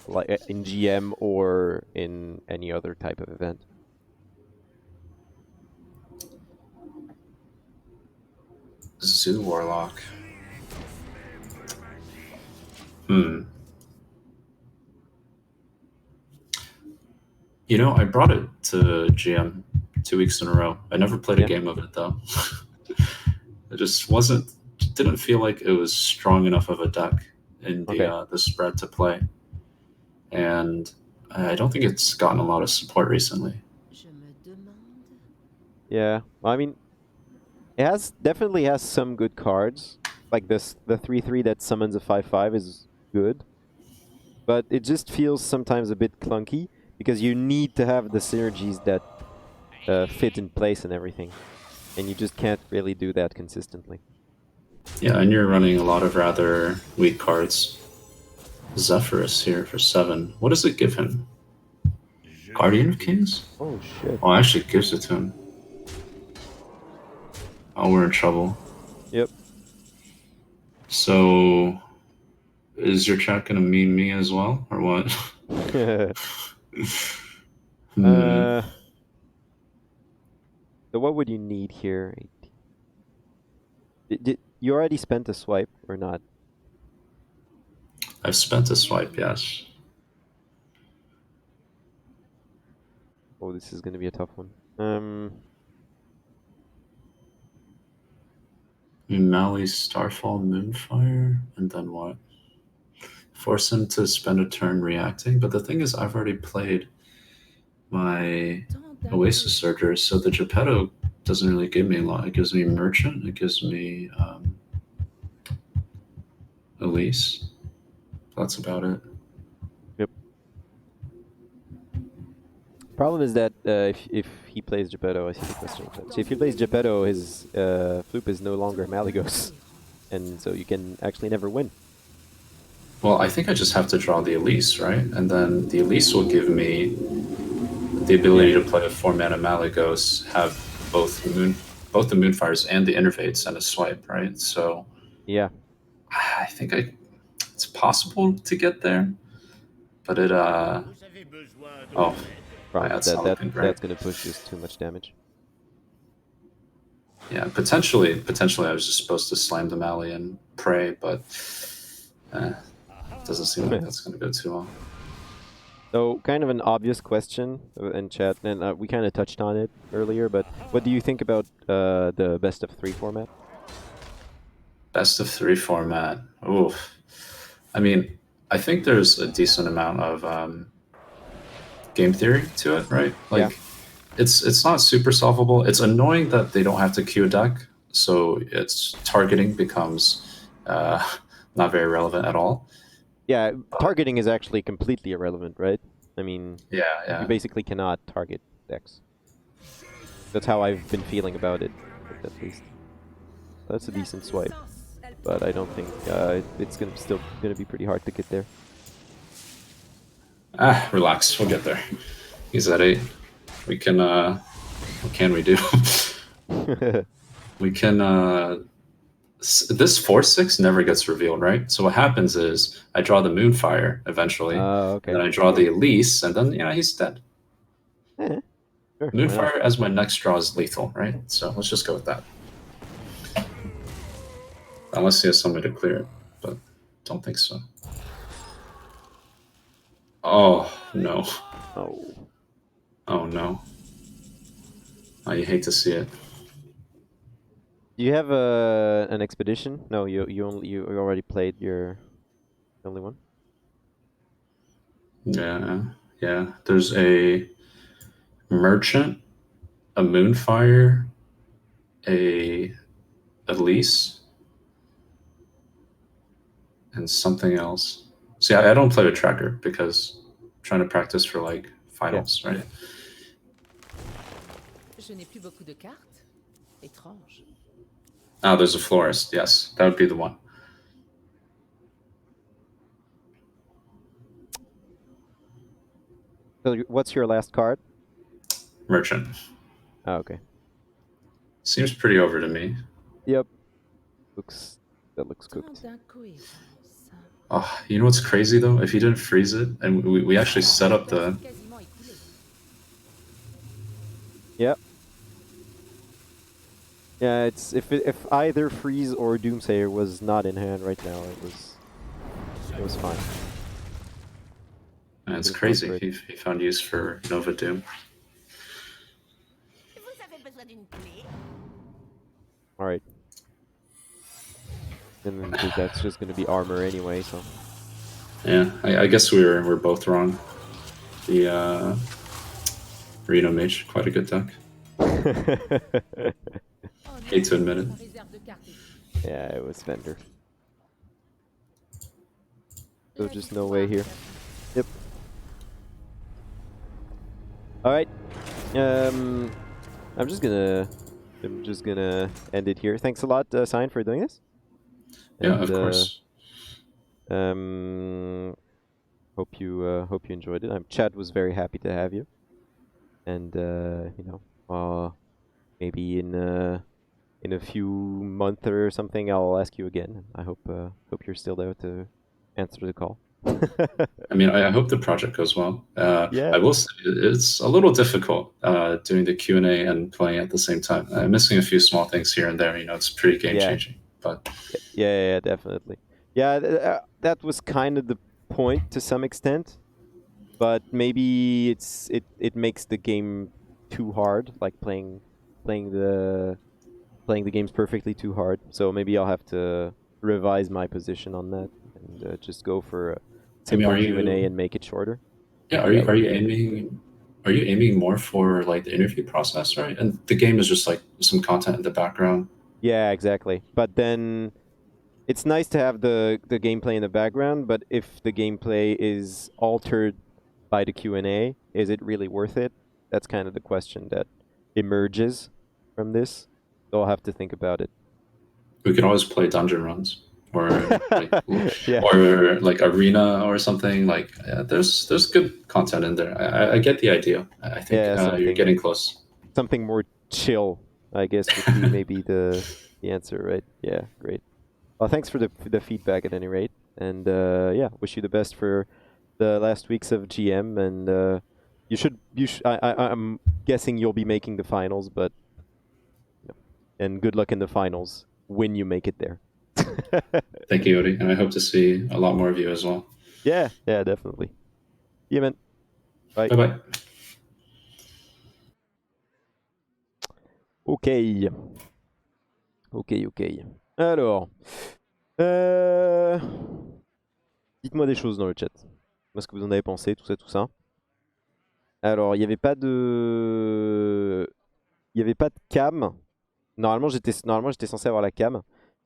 like in GM or in any other type of event? Zoo Warlock. You know, I brought it to GM 2 weeks in a row. I never played a game of it though. It just didn't feel like it was strong enough of a deck in the spread to play, and I don't think it's gotten a lot of support recently. Yeah, well, I mean, it definitely has some good cards. like this, the 3/3 that summons a 5/5 is good, but it just feels sometimes a bit clunky because you need to have the synergies that fit in place and everything, and you just can't really do that consistently. Yeah, and you're running a lot of rather weak cards. Zephyrus here for 7. What does it give him? Guardian of Kings? Oh shit. Oh, actually it gives it to him. Oh, we're in trouble. Yep. So, is your chat gonna meme me as well, or what? So what would you need here? Did you already spent a swipe or not? I've spent a swipe, yes. Oh, this is gonna be a tough one. Mali, Starfall, Moonfire, and then what? Force him to spend a turn reacting, but the thing is, I've already played my Oasis Surger, so the Geppetto doesn't really give me a lot. It gives me Merchant, it gives me Elise. That's about it. Yep. Problem is that if he plays Geppetto, I see the question. So if he plays Geppetto, his Floop is no longer Malygos, and so you can actually never win. Well, I think I just have to draw the Elise, right? And then the Elise will give me the ability to play a 4-mana Malygos, have both the Moonfires and the Innervates and a swipe, right? So yeah, I think it's possible to get there, but it oh, that's gonna push just too much damage. Yeah, potentially I was just supposed to slam the Mali and pray, but it doesn't seem like that's gonna go too well. So, kind of an obvious question in chat, and we kind of touched on it earlier, but what do you think about the best of 3 format? Best of 3 format. Ooh, I mean, I think there's a decent amount of game theory to it, right? Like, yeah. It's not super solvable. It's annoying that they don't have to queue a deck, so its targeting becomes not very relevant at all. Yeah, targeting is actually completely irrelevant, right? I mean, yeah. You basically cannot target decks. That's how I've been feeling about it, at least. That's a decent swipe, but I don't think it's still gonna be pretty hard to get there. Relax, we'll get there. He's at 8. We can, what can we do? We can, this 4/6 never gets revealed, right? So what happens is I draw the Moonfire eventually, okay. and then I draw the Elise, and then he's dead. Sure, Moonfire as my next draw is lethal, right? So let's just go with that. Unless he has somebody to clear it, but don't think so. Oh no! Oh no! Oh, you hate to see it. Do you have an expedition? No, you already played your only one. Yeah. There's a Merchant, a Moonfire, a Elise, and something else. See, I don't play with Tracker because I'm trying to practice for like finals, right? Je n'ai plus beaucoup de cartes. Étrange. Oh, there's a Florist. Yes, that would be the one. So what's your last card? Merchant. Oh, okay. Seems pretty over to me. Yep. That looks cooked. Oh, you know what's crazy though? If you didn't freeze it, and we actually set up the... Yep. Yeah, it's if either Freeze or Doomsayer was not in hand right now, it was fine. And it's crazy. He found use for Nova Doom. All right. And then that's just going to be armor anyway, so. Yeah, I guess we're both wrong. The Reno Mage, quite a good deck. Hate to admit it. Yeah, it was Fender. So La just no way here. victoire. Yep. Alright. I'm just gonna end it here. Thanks a lot, Sign, for doing this. Yeah, And, of course. hope you enjoyed it. Chad was very happy to have you. And you know, maybe in a few months or something, I'll ask you again. I hope you're still there to answer the call. I mean, I hope the project goes well. Yeah. I will say it's a little difficult doing the Q&A and playing at the same time. I'm missing a few small things here and there. You know, it's pretty game changing. But Yeah, definitely. Yeah, that was kind of the point to some extent, but maybe it makes the game too hard, like playing the games perfectly too hard. So maybe I'll have to revise my position on that and just go for a I mean, simple are Q&A you? and make it shorter. Yeah, Maybe that are would you be aiming? Are you aiming more for like the interview process, right? And the game is just like some content in the background. Yeah, exactly. But then it's nice to have the gameplay in the background, but if the gameplay is altered by the Q&A, is it really worth it? That's kind of the question that emerges from this. So I'll have to think about it. We could always play dungeon runs or like Yeah. or like arena or something. Like there's good content in there. I get the idea. I think Yeah, you're getting close. something more chill, I guess, would be maybe the answer, right? Yeah, great. Well, thanks for the feedback at any rate, and yeah, wish you the best for the last weeks of GM, and I'm guessing you'll be making the finals, but you know, and good luck in the finals when you make it there. Thank you, Odie, and I hope to see a lot more of you as well. Yeah, definitely. Yeah, man. Bye. Bye bye. Ok. Alors, euh, dites-moi des choses dans le chat. Moi, ce que vous en avez pensé, tout ça. Alors, il n'y avait pas de... Il n'y avait pas de cam. Normalement, j'étais censé avoir la cam.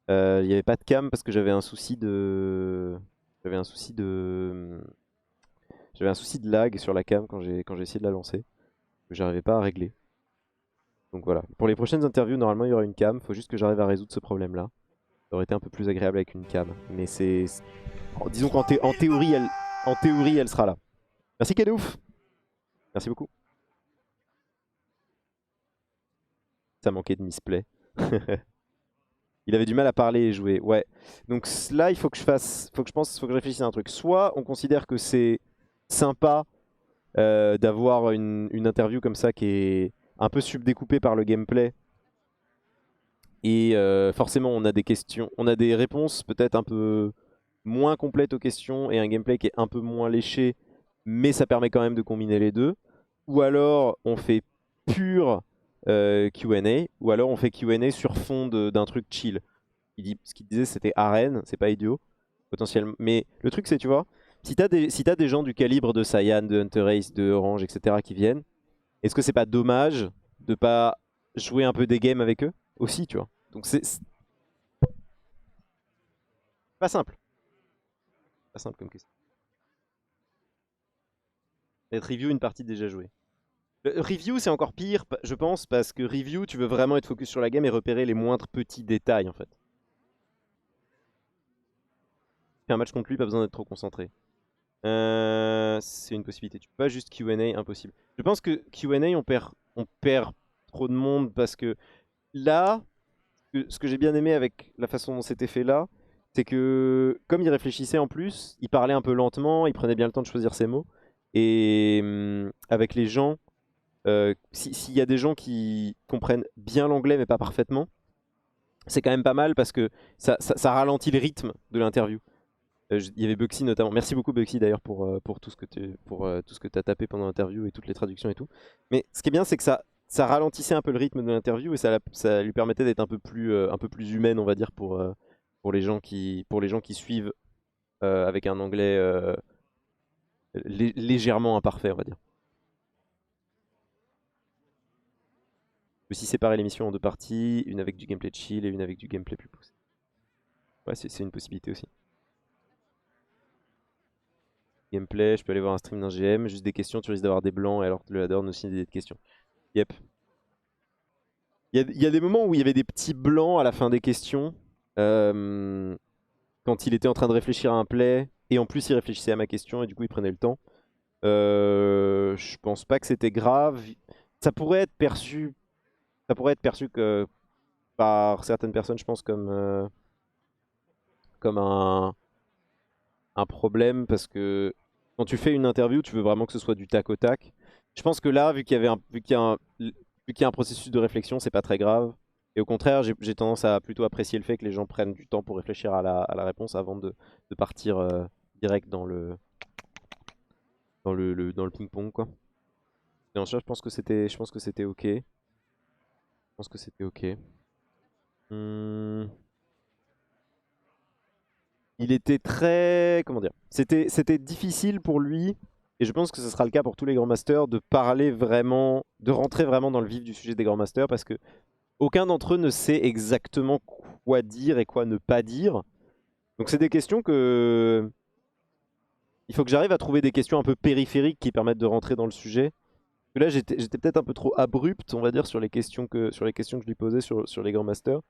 Il n'y avait pas de cam parce que j'avais un souci de... J'avais un souci de... J'avais un souci de lag sur la cam quand j'ai essayé de la lancer. Que j'arrivais pas à régler. Donc voilà. Pour les prochaines interviews, normalement, il y aura une cam. Faut juste que j'arrive à résoudre ce problème-là. Ça aurait été un peu plus agréable avec une cam. Mais disons en théorie, elle sera là. Merci Kadouf. Merci beaucoup. Ça manquait de misplay. Il avait du mal à parler et jouer. Ouais. Donc là, il faut que je réfléchisse à un truc. Soit on considère que c'est sympa d'avoir une interview comme ça qui est un peu subdécoupée par le gameplay. Et forcément, on a des questions, on a des réponses peut-être un peu moins complètes aux questions et un gameplay qui est un peu moins léché, mais ça permet quand même de combiner les deux. Ou alors on fait pur Q&A, ou alors on fait Q&A sur fond d'un truc chill. Ce qu'il disait c'était arène, c'est pas idiot, potentiellement. Mais le truc c'est, tu vois, si t'as des gens du calibre de Saiyan, de Hunter Race, de Orange, etc. qui viennent, est-ce que c'est pas dommage de pas jouer un peu des games avec eux aussi, tu vois? Donc c'est pas simple. Pas simple comme question. Être review une partie déjà jouée. Le review c'est encore pire, je pense, parce que review tu veux vraiment être focus sur la game et repérer les moindres petits détails en fait. Fais un match contre lui, pas besoin d'être trop concentré. C'est une possibilité. Tu peux pas juste Q&A, impossible. Je pense que Q&A on perd trop de monde parce que là, ce que j'ai bien aimé avec la façon dont c'était fait là, c'est que comme il réfléchissait en plus, il parlait un peu lentement, il prenait bien le temps de choisir ses mots. Et avec les gens, s'il y a des gens qui comprennent bien l'anglais mais pas parfaitement, c'est quand même pas mal parce que ça ralentit le rythme de l'interview. Il y avait Buxy notamment. Merci beaucoup Buxy d'ailleurs pour tout ce que tu as tapé pendant l'interview et toutes les traductions et tout. Mais ce qui est bien, c'est que ça ralentissait un peu le rythme de l'interview et ça lui permettait d'être un peu plus humaine, on va dire, pour les gens qui suivent avec un anglais légèrement imparfait, on va dire. Je peux aussi séparer l'émission en deux parties, une avec du gameplay chill et une avec du gameplay plus poussé. Ouais, c'est une possibilité aussi. Gameplay, je peux aller voir un stream d'un GM, juste des questions, tu risques d'avoir des blancs, et alors le ladder donne aussi des questions. Yep. Il y a des moments où il y avait des petits blancs à la fin des questions. Quand il était en train de réfléchir à un play, et en plus il réfléchissait à ma question, et du coup il prenait le temps. Je pense pas que c'était grave. Ça pourrait être perçu que, par certaines personnes, je pense, comme un problème, parce que quand tu fais une interview, tu veux vraiment que ce soit du tac au tac. Je pense que là, vu qu'il y a un processus de réflexion, c'est pas très grave. Et au contraire, j'ai tendance à plutôt apprécier le fait que les gens prennent du temps pour réfléchir à la réponse avant de partir direct dans le ping-pong, quoi. Et en soi, je pense que c'était ok. Je pense que c'était ok. Il était très... Comment dire? C'était difficile pour lui, et je pense que ce sera le cas pour tous les Grands Masters, de parler vraiment, de rentrer vraiment dans le vif du sujet des Grands Masters, parce que aucun d'entre eux ne sait exactement quoi dire et quoi ne pas dire. Donc c'est des questions que... Il faut que j'arrive à trouver des questions un peu périphériques qui permettent de rentrer dans le sujet. Parce que là, j'étais peut-être un peu trop abrupt, on va dire, sur les questions que je lui posais sur les Grands Masters.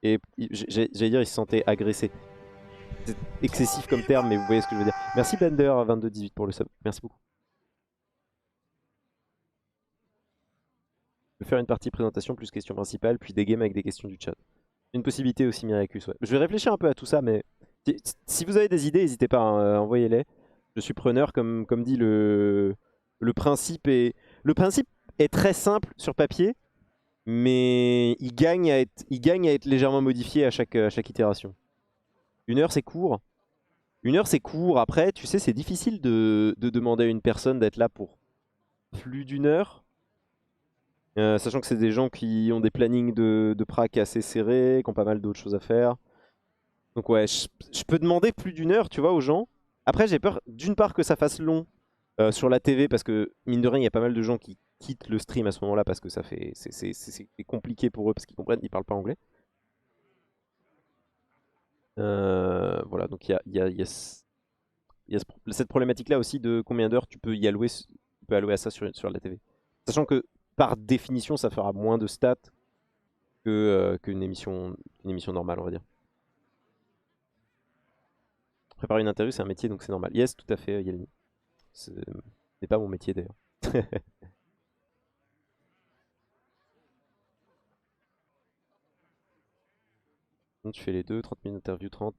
Et j'allais dire, il se sentait agressé. C'est excessif comme terme, mais vous voyez ce que je veux dire. Merci Bender2218 pour le sub. Merci beaucoup. Je vais faire une partie présentation plus question principale, puis des games avec des questions du chat. Une possibilité aussi, Miraculous. Ouais. Je vais réfléchir un peu à tout ça, mais si vous avez des idées, n'hésitez pas, hein, envoyez-les. Je suis preneur, comme dit le principe. Le principe est très simple sur papier, mais il gagne à être légèrement modifié à chaque itération. 1 heure, c'est court. 1 heure, c'est court. Après, tu sais, c'est difficile de demander à une personne d'être là pour plus d'1 heure. Sachant que c'est des gens qui ont des plannings de prac assez serrés, qui ont pas mal d'autres choses à faire. Donc ouais, je peux demander plus d'1 heure, tu vois, aux gens. Après, j'ai peur, d'une part, que ça fasse long sur la TV, parce que, mine de rien, il y a pas mal de gens qui quittent le stream à ce moment-là, parce que c'est compliqué pour eux, parce qu'ils comprennent, ils parlent pas anglais. Voilà, donc il y a cette problématique-là aussi de combien d'heures tu peux allouer à ça sur la TV. Sachant que, par définition, ça fera moins de stats qu'une émission normale, on va dire. Préparer une interview, c'est un métier, donc c'est normal. Yes, tout à fait, Yelmi. Ce n'est pas mon métier, d'ailleurs. Tu fais les deux, 30 minutes d'interview, 30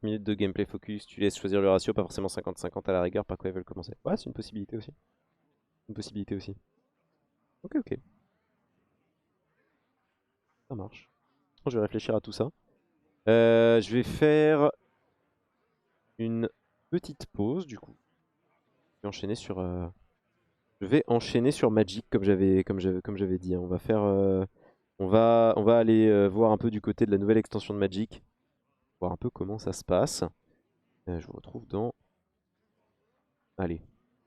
minutes de gameplay focus, tu laisses choisir le ratio, pas forcément 50-50 à la rigueur, par quoi ils veulent commencer. Ouais, c'est une possibilité aussi. Une possibilité aussi. Ok, ok. Ça marche. Je vais réfléchir à tout ça. Je vais faire une petite pause, du coup. Je vais enchaîner sur Magic, comme j'avais dit. On va faire... on va aller voir un peu du côté de la nouvelle extension de Magic. Voir un peu comment ça se passe. Je vous retrouve dans... Allez,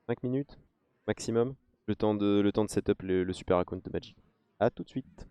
5 minutes maximum. Le temps de setup le super account de Magic. A tout de suite.